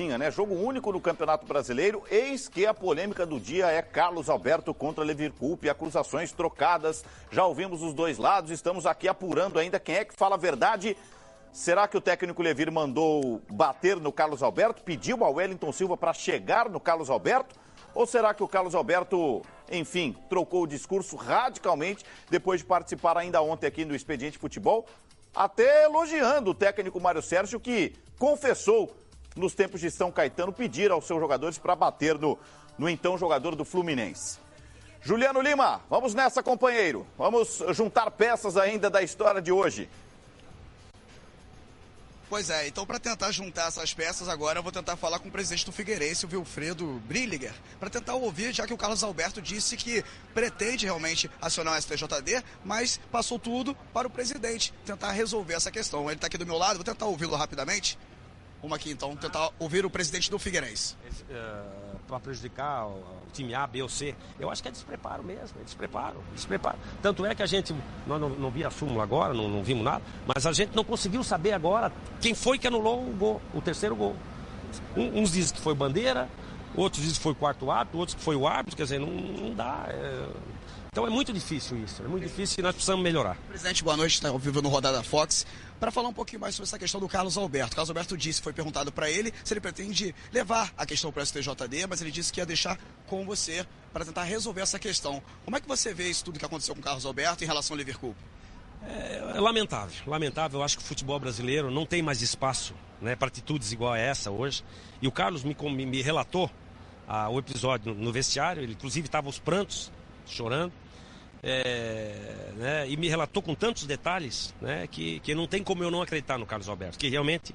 Né? Jogo único no Campeonato Brasileiro, eis que a polêmica do dia é Carlos Alberto contra Levir Coupe, acusações trocadas, já ouvimos os dois lados, estamos aqui apurando ainda quem é que fala a verdade. Será que o técnico Levir mandou bater no Carlos Alberto, pediu ao Wellington Silva para chegar no Carlos Alberto? Ou será que o Carlos Alberto, enfim, trocou o discurso radicalmente depois de participar ainda ontem aqui no Expediente Futebol, até elogiando o técnico Mário Sérgio, que confessou nos tempos de São Caetano, pedir aos seus jogadores para bater no então jogador do Fluminense. Juliano Lima, vamos nessa, companheiro. Vamos juntar peças ainda da história de hoje. Pois é, então para tentar juntar essas peças agora eu vou tentar falar com o presidente do Figueirense, o Wilfredo Brilliger, para tentar ouvir, já que o Carlos Alberto disse que pretende realmente acionar o STJD, mas passou tudo para o presidente tentar resolver essa questão. Ele está aqui do meu lado, vou tentar ouvi-lo rapidamente. Vamos aqui então tentar ouvir o presidente do Figueirense. Para prejudicar o time A, B ou C, eu acho que é despreparo mesmo, é despreparo. Tanto é que nós não vi a súmula agora, não vimos nada, mas a gente não conseguiu saber agora quem foi que anulou o gol, o terceiro gol. Uns dizem que foi Bandeira, outros dizem que foi o quarto árbitro, outros que foi o árbitro, quer dizer, não dá. Então é muito difícil isso, é muito difícil e nós precisamos melhorar. Presidente, boa noite, está ao vivo no Rodada Fox. Para falar um pouquinho mais sobre essa questão do Carlos Alberto. O Carlos Alberto disse, foi perguntado para ele se ele pretende levar a questão para o STJD, mas ele disse que ia deixar com você para tentar resolver essa questão. Como é que você vê isso tudo que aconteceu com o Carlos Alberto em relação ao Levir Coupe? É lamentável. Eu acho que o futebol brasileiro não tem mais espaço, né, para atitudes igual a essa hoje. E o Carlos me relatou o episódio no vestiário, ele inclusive estava aos prantos, chorando. Né, e me relatou com tantos detalhes, né, que não tem como eu não acreditar no Carlos Alberto, que realmente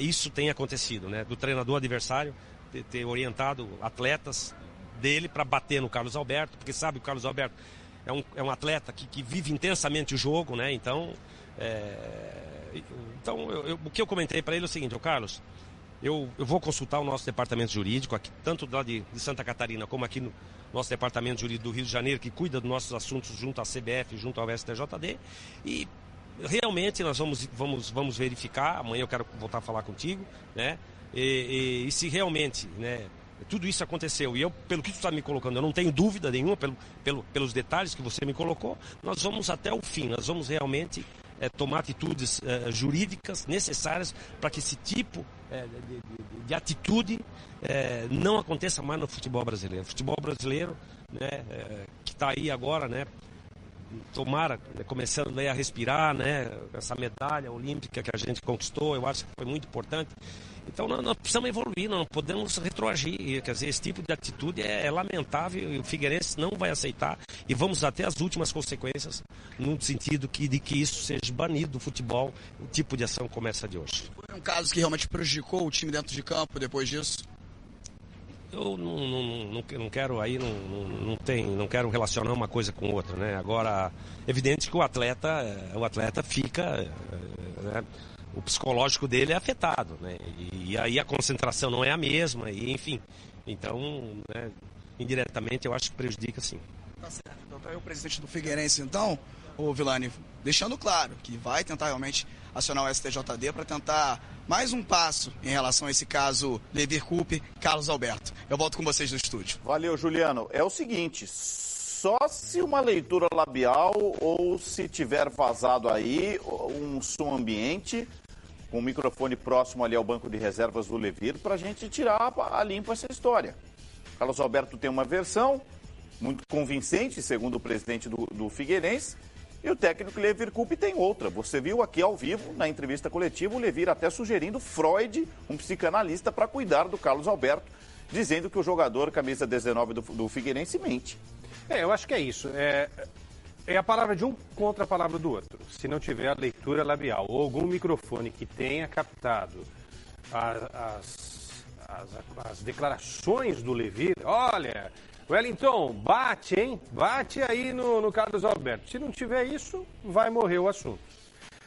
isso tem acontecido, né, do treinador adversário ter orientado atletas dele para bater no Carlos Alberto, porque sabe que o Carlos Alberto é um atleta que vive intensamente o jogo, né, então o que eu comentei para ele é o seguinte: Carlos, eu vou consultar o nosso departamento jurídico, aqui, tanto lá de Santa Catarina como aqui no nosso departamento jurídico do Rio de Janeiro, que cuida dos nossos assuntos junto à CBF, junto ao STJD, e realmente nós vamos verificar. Amanhã eu quero voltar a falar contigo, né? E se realmente, né, tudo isso aconteceu, e eu, pelo que tu está me colocando, eu não tenho dúvida nenhuma, pelos detalhes que você me colocou, nós vamos até o fim, nós vamos realmente tomar atitudes jurídicas necessárias para que esse tipo de atitude não aconteça mais no futebol brasileiro. O futebol brasileiro, né, que está aí agora, né, tomara, né, começando a respirar, né, essa medalha olímpica que a gente conquistou, eu acho que foi muito importante. Então nós precisamos evoluir, não podemos retroagir. Quer dizer, esse tipo de atitude é lamentável e o Figueirense não vai aceitar, e vamos até as últimas consequências, no sentido de que isso seja banido do futebol, o tipo de ação como essa de hoje. Foi um caso que realmente prejudicou o time dentro de campo depois disso? Eu não quero aí, não quero relacionar uma coisa com outra, né? Agora, evidente que o atleta fica, né, o psicológico dele é afetado, né? E aí a concentração não é a mesma, e enfim. Então, né, indiretamente eu acho que prejudica sim. Tá certo. Então tá aí o presidente do Figueirense, então, o Villani, deixando claro que vai tentar realmente acionar o STJD para tentar mais um passo em relação a esse caso Levir Coupe, Carlos Alberto. Eu volto com vocês no estúdio. Valeu, Juliano. É o seguinte, só se uma leitura labial ou se tiver vazado aí um som ambiente, com o microfone próximo ali ao banco de reservas do Levir, para a gente tirar a limpo essa história. Carlos Alberto tem uma versão muito convincente, segundo o presidente do Figueirense, e o técnico Levir Coupe tem outra. Você viu aqui ao vivo, na entrevista coletiva, o Levir até sugerindo Freud, um psicanalista, para cuidar do Carlos Alberto, dizendo que o jogador camisa 19 do Figueirense mente. Eu acho que é isso. É a palavra de um contra a palavra do outro. Se não tiver a leitura labial ou algum microfone que tenha captado as declarações do Levir, olha, Wellington, bate, hein? Bate aí no Carlos Alberto. Se não tiver isso, vai morrer o assunto.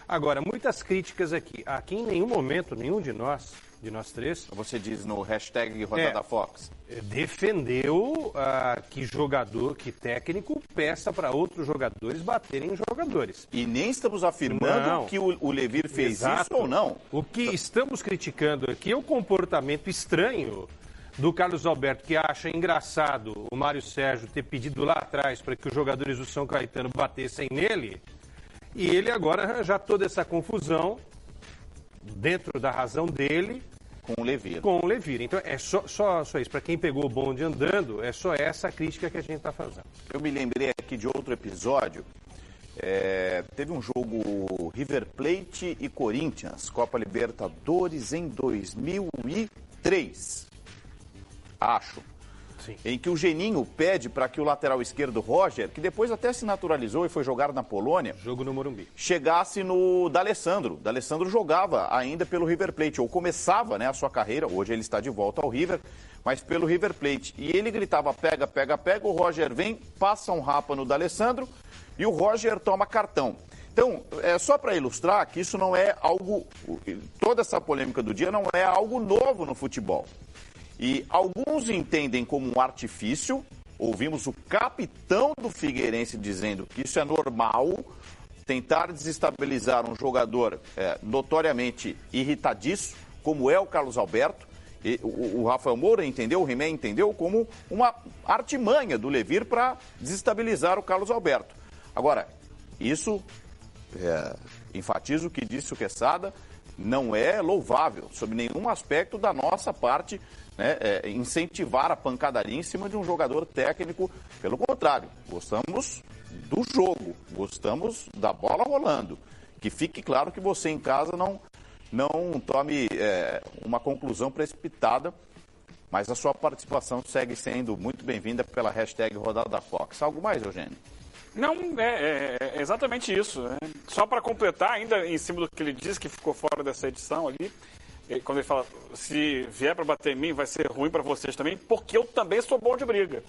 Agora, muitas críticas aqui. Aqui em nenhum momento, nenhum de nós de nós três. Você diz no hashtag Rodada Fox. Defendeu que técnico peça para outros jogadores baterem em jogadores. E nem estamos afirmando que o Levir fez isso ou não. O que estamos criticando aqui é o comportamento estranho do Carlos Alberto, que acha engraçado o Mário Sérgio ter pedido lá atrás para que os jogadores do São Caetano batessem nele, e ele agora arranjar toda essa confusão dentro da razão dele com o Levir. Então é só isso. Para quem pegou o bonde andando, é só essa crítica que a gente está fazendo. Eu me lembrei aqui de outro episódio. Teve um jogo River Plate e Corinthians, Copa Libertadores em 2003, acho. Sim. Em que o Geninho pede para que o lateral esquerdo Roger, que depois até se naturalizou e foi jogar na Polônia, jogo no Morumbi, chegasse no D'Alessandro. D'Alessandro jogava ainda pelo River Plate, ou começava, né, a sua carreira, hoje ele está de volta ao River, mas pelo River Plate. E ele gritava, pega, pega, pega, o Roger vem, passa um rapa no D'Alessandro e o Roger toma cartão. Então, só para ilustrar que isso não é algo, toda essa polêmica do dia não é algo novo no futebol. E alguns entendem como um artifício. Ouvimos o capitão do Figueirense dizendo que isso é normal, tentar desestabilizar um jogador notoriamente irritadiço, como é o Carlos Alberto. E o Rafael Moura entendeu, o Rimé entendeu como uma artimanha do Levir para desestabilizar o Carlos Alberto. Agora, isso, enfatizo o que disse o Quesada, não é louvável, sob nenhum aspecto da nossa parte, né, incentivar a pancadaria em cima de um jogador técnico. Pelo contrário, gostamos do jogo, gostamos da bola rolando. Que fique claro que você em casa não tome uma conclusão precipitada, mas a sua participação segue sendo muito bem-vinda pela hashtag Rodada Fox. Algo mais, Eugênio? Não, é exatamente isso. Né? Só para completar, ainda em cima do que ele disse, que ficou fora dessa edição ali, quando ele fala, se vier para bater em mim, vai ser ruim para vocês também, porque eu também sou bom de briga.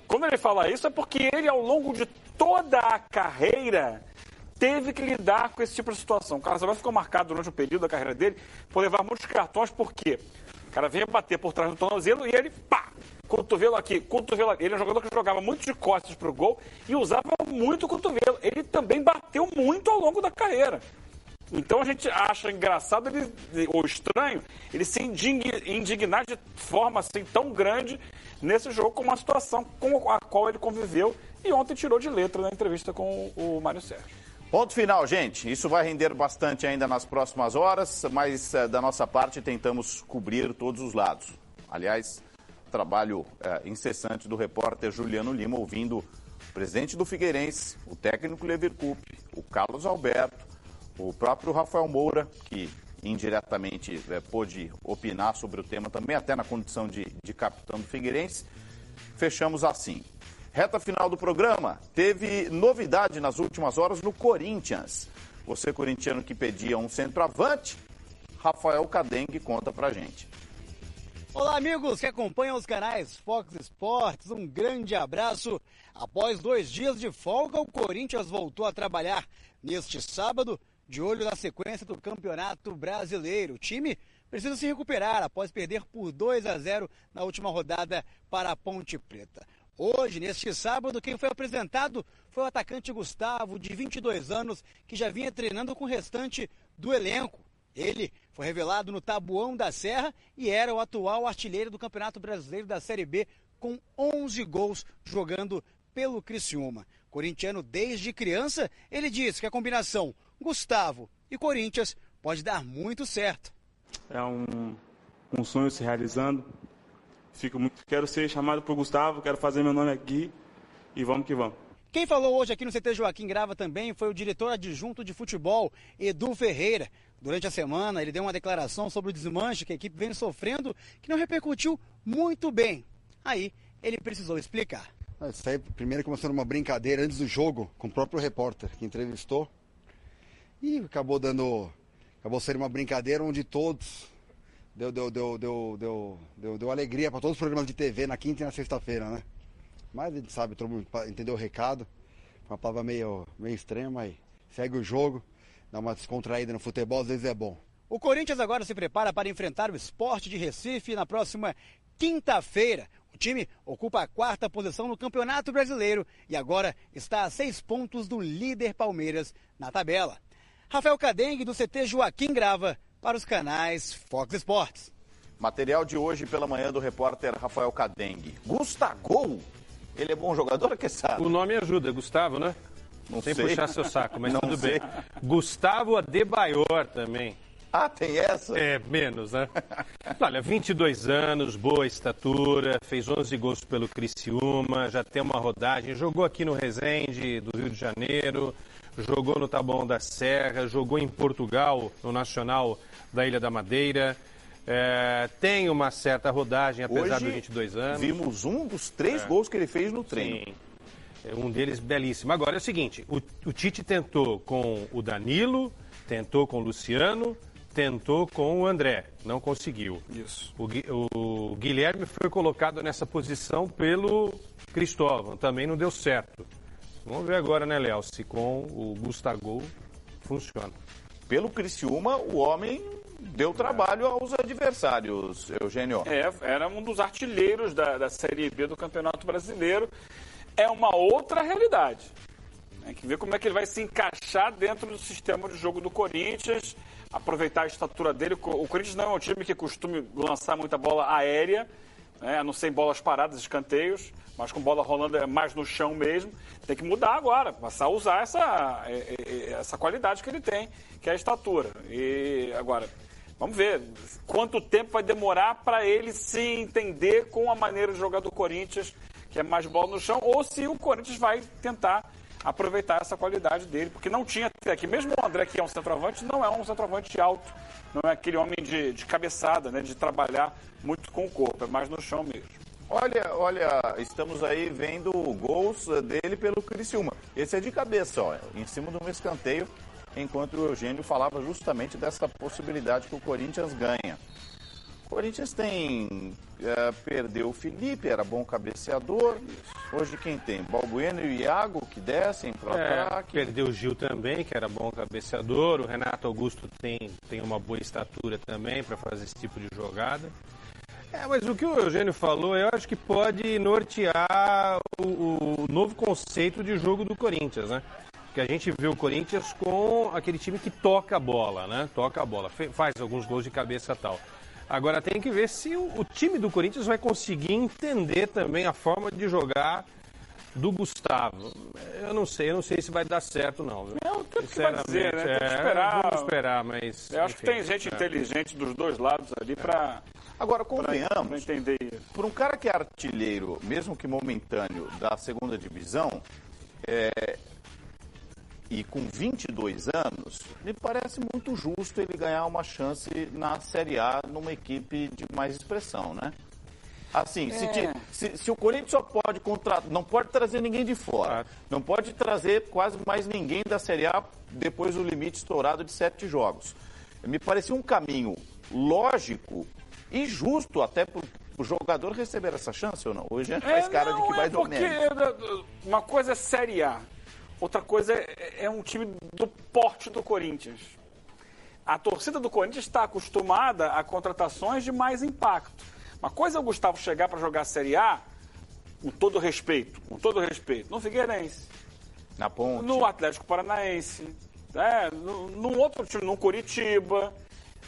Quando ele fala isso, é porque ele, ao longo de toda a carreira, teve que lidar com esse tipo de situação. O Carlos Alberto ficou marcado durante o período da carreira dele por levar muitos cartões, porque o cara vinha bater por trás do tornozelo e ele, pá, cotovelo aqui, cotovelo aqui. Ele é um jogador que jogava muito de costas pro gol e usava muito o cotovelo. Ele também bateu muito ao longo da carreira. Então a gente acha engraçado ou estranho ele se indignar de forma assim tão grande nesse jogo com uma situação com a qual ele conviveu e ontem tirou de letra na entrevista com o Mário Sérgio. Ponto final, gente. Isso vai render bastante ainda nas próximas horas, mas da nossa parte tentamos cobrir todos os lados. Aliás, trabalho incessante do repórter Juliano Lima, ouvindo o presidente do Figueirense, o técnico Levir Coupe, o Carlos Alberto, o próprio Rafael Moura, que indiretamente pôde opinar sobre o tema também, até na condição de capitão do Figueirense. Fechamos assim. Reta final do programa, teve novidade nas últimas horas no Corinthians. Você, corintiano, que pedia um centroavante, Rafael Cadengue conta pra gente. Olá, amigos que acompanham os canais Fox Sports, um grande abraço. Após 2 dias de folga, o Corinthians voltou a trabalhar neste sábado, de olho na sequência do Campeonato Brasileiro. O time precisa se recuperar após perder por 2-0 na última rodada para a Ponte Preta. Hoje, neste sábado, quem foi apresentado foi o atacante Gustavo, de 22 anos, que já vinha treinando com o restante do elenco. Ele foi revelado no Tabuão da Serra e era o atual artilheiro do Campeonato Brasileiro da Série B, com 11 gols jogando pelo Criciúma. Corintiano desde criança, ele diz que a combinação Gustavo e Corinthians pode dar muito certo. É um sonho se realizando. Quero ser chamado por Gustavo, quero fazer meu nome aqui e vamos que vamos. Quem falou hoje aqui no CT Joaquim Grava também foi o diretor adjunto de futebol, Edu Ferreira. Durante a semana, ele deu uma declaração sobre o desmanche que a equipe vem sofrendo, que não repercutiu muito bem. Aí, ele precisou explicar. Isso aí, primeiro começou numa brincadeira antes do jogo, com o próprio repórter que entrevistou. E acabou sendo uma brincadeira onde todos deu alegria para todos os programas de TV na quinta e na sexta-feira, né? Mas a gente sabe, todo mundo entendeu o recado. Uma palavra meio estranha, mas segue o jogo, dá uma descontraída no futebol, às vezes é bom. O Corinthians agora se prepara para enfrentar o Sport de Recife na próxima quinta-feira. O time ocupa a 4ª posição no Campeonato Brasileiro e agora está a 6 pontos do líder Palmeiras na tabela. Rafael Cadengue, do CT Joaquim Grava, para os canais Fox Sports. Material de hoje pela manhã do repórter Rafael Cadengue. Gustavo, ele é bom jogador, que sabe? O nome ajuda, Gustavo, né? Não Sem sei. puxar seu saco, mas Não tudo sei. bem. Gustavo Adebayor também. Ah, tem essa? É, menos, né? Olha, 22 anos, boa estatura, fez 11 gols pelo Criciúma, já tem uma rodagem, jogou aqui no Resende, do Rio de Janeiro, jogou no Taboão da Serra, jogou em Portugal, no Nacional da Ilha da Madeira. Tem uma certa rodagem, apesar Hoje, dos 22 anos. Vimos um dos 3 gols que ele fez no treino. Sim. Um deles belíssimo. Agora é o seguinte, o Tite tentou com o Danilo, tentou com o Luciano, tentou com o André, não conseguiu. Isso. O Guilherme foi colocado nessa posição pelo Cristóvão, também não deu certo. Vamos ver agora, né, Léo, se com o Gustavo funciona. Pelo Criciúma, o homem deu trabalho aos adversários, Eugênio. Era um dos artilheiros da Série B do Campeonato Brasileiro. É uma outra realidade. Tem que ver como é que ele vai se encaixar dentro do sistema de jogo do Corinthians, aproveitar a estatura dele. O Corinthians não é um time que costume lançar muita bola aérea, né, a não ser em bolas paradas, escanteios, mas com bola rolando mais no chão mesmo. Tem que mudar agora, passar a usar essa qualidade que ele tem, que é a estatura. E agora, vamos ver quanto tempo vai demorar para ele se entender com a maneira de jogar do Corinthians, que é mais bola no chão, ou se o Corinthians vai tentar aproveitar essa qualidade dele, porque não tinha até aqui, mesmo o André, que é um centroavante, não é um centroavante alto, não é aquele homem de cabeçada, né, de trabalhar muito com o corpo, é mais no chão mesmo. Olha, estamos aí vendo gols dele pelo Criciúma. Esse é de cabeça, ó, em cima de um escanteio, enquanto o Eugênio falava justamente dessa possibilidade que o Corinthians ganha. O Corinthians perdeu o Felipe, era bom cabeceador. Hoje quem tem? Balbueno e o Iago, que descem para o ataque. Perdeu o Gil também, que era bom cabeceador. O Renato Augusto tem uma boa estatura também para fazer esse tipo de jogada. Mas o que o Eugênio falou, eu acho que pode nortear o novo conceito de jogo do Corinthians, né? Porque a gente vê o Corinthians com aquele time que toca a bola, né? Toca a bola, faz alguns gols de cabeça e tal. Agora tem que ver se o time do Corinthians vai conseguir entender também a forma de jogar do Gustavo. Eu não sei se vai dar certo não. Viu? É o tempo que vai dizer, né? Tem que esperar. Vamos esperar, mas... Eu acho que tem gente inteligente dos dois lados ali para... Agora, convenhamos, entender isso. Por um cara que é artilheiro, mesmo que momentâneo, da segunda divisão, e com 22 anos, me parece muito justo ele ganhar uma chance na Série A numa equipe de mais expressão, né? Assim, se o Corinthians só pode não pode trazer ninguém de fora, não pode trazer quase mais ninguém da Série A depois do limite estourado de 7 jogos. Me parecia um caminho lógico e justo até para o jogador receber essa chance ou não? Hoje a gente faz cara de que vai do menos. Uma coisa é Série A, outra coisa é um time do porte do Corinthians. A torcida do Corinthians está acostumada a contratações de mais impacto. Uma coisa é o Gustavo chegar para jogar a Série A, com todo respeito, no Figueirense, na Ponte, no Atlético Paranaense, num outro time, no Curitiba.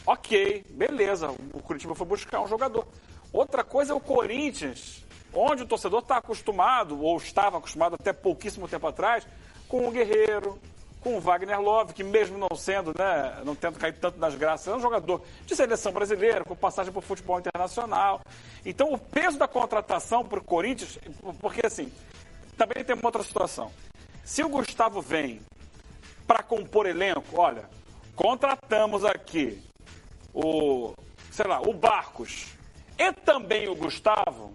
Ok, beleza, o Curitiba foi buscar um jogador. Outra coisa é o Corinthians, onde o torcedor está acostumado, ou estava acostumado até pouquíssimo tempo atrás, com o Guerreiro, com o Wagner Love, que mesmo não sendo, né, não tendo caído tanto nas graças, é um jogador de seleção brasileira, com passagem para o futebol internacional. Então, o peso da contratação para o Corinthians, porque assim, também tem uma outra situação. Se o Gustavo vem para compor elenco, olha, contratamos aqui o Barcos e também o Gustavo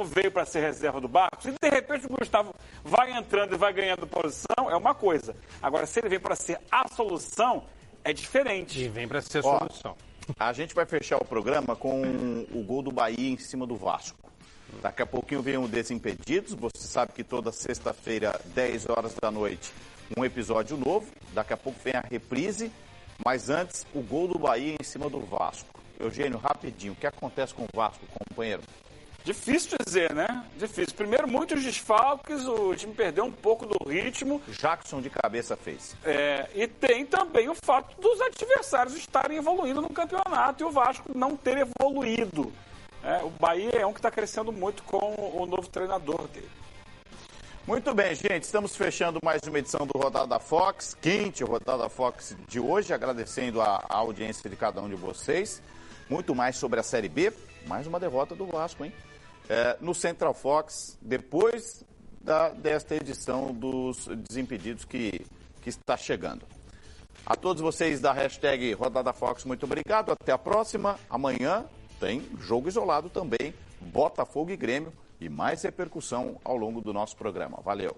veio para ser reserva do Barcos, e de repente o Gustavo vai entrando e vai ganhando posição, é uma coisa. Agora, se ele vem para ser a solução, é diferente. E vem para ser a solução. A gente vai fechar o programa com o gol do Bahia em cima do Vasco. Daqui a pouquinho vem o Desimpedidos. Você sabe que toda sexta-feira, 10 horas da noite, um episódio novo. Daqui a pouco vem a reprise. Mas antes, o gol do Bahia em cima do Vasco. Eugênio, rapidinho, o que acontece com o Vasco, companheiro? Difícil dizer, né? Difícil. Primeiro, muitos desfalques, o time perdeu um pouco do ritmo. Jackson de cabeça fez. E tem também o fato dos adversários estarem evoluindo no campeonato e o Vasco não ter evoluído. O Bahia é um que está crescendo muito com o novo treinador dele. Muito bem, gente, estamos fechando mais uma edição do Rodada Fox, quente Rodada Fox de hoje, agradecendo a audiência de cada um de vocês. Muito mais sobre a Série B, mais uma derrota do Vasco, hein? No Central Fox, depois desta edição dos Desimpedidos que está chegando. A todos vocês da hashtag Rodada Fox, muito obrigado, até a próxima. Amanhã tem jogo isolado também, Botafogo e Grêmio, e mais repercussão ao longo do nosso programa. Valeu!